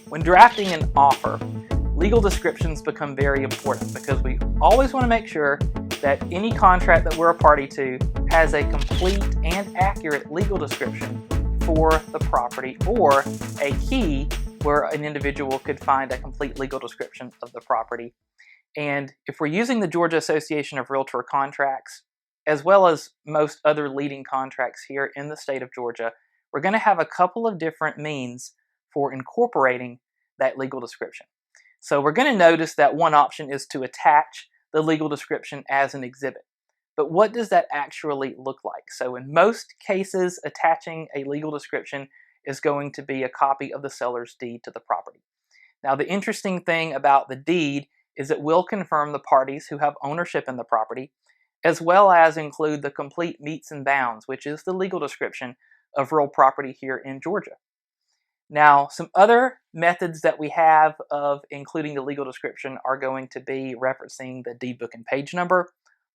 When drafting an offer, legal descriptions become very important because we always want to make sure that any contract that we're a party to has a complete and accurate legal description for the property, or a key where an individual could find a complete legal description of the property. And if we're using the Georgia Association of Realtor Contracts, as well as most other leading contracts here in the state of Georgia, we're going to have a couple of different means for incorporating that legal description. So we're going to notice that one option is to attach the legal description as an exhibit. But what does that actually look like? So in most cases, attaching a legal description is going to be a copy of the seller's deed to the property. Now, the interesting thing about the deed is it will confirm the parties who have ownership in the property, as well as include the complete metes and bounds, which is the legal description of real property here in Georgia. Now, some other methods that we have of including the legal description are going to be referencing the deed book and page number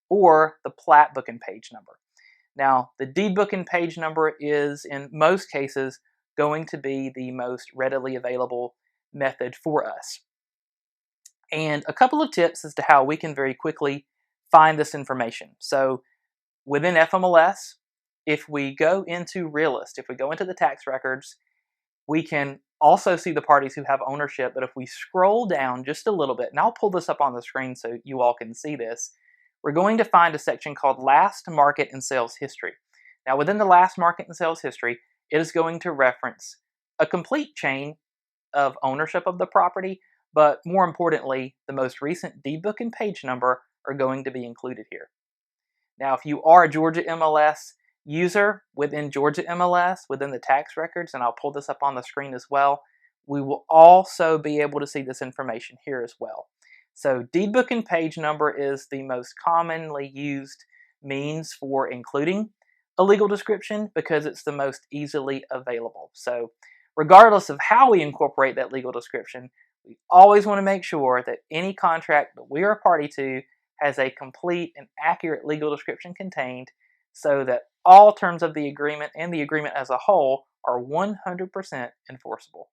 or the plat book and page number. Now, the deed book and page number is, in most cases, going to be the most readily available method for us. And a couple of tips as to how we can very quickly find this information. So within FMLS, if we go into Realist, if we go into the tax records, we can also see the parties who have ownership, but if we scroll down just a little bit, and I'll pull this up on the screen so you all can see this, we're going to find a section called Last Market and Sales History. Now within the Last Market and Sales History, it is going to reference a complete chain of ownership of the property, but more importantly, the most recent deed book and page number are going to be included here. Now, if you are a Georgia MLS user within Georgia MLS, within the tax records, and I'll pull this up on the screen as well, we will also be able to see this information here as well. So deed book and page number is the most commonly used means for including a legal description because it's the most easily available. So regardless of how we incorporate that legal description, we always want to make sure that any contract that we are a party to has a complete and accurate legal description contained so that all terms of the agreement and the agreement as a whole are 100% enforceable.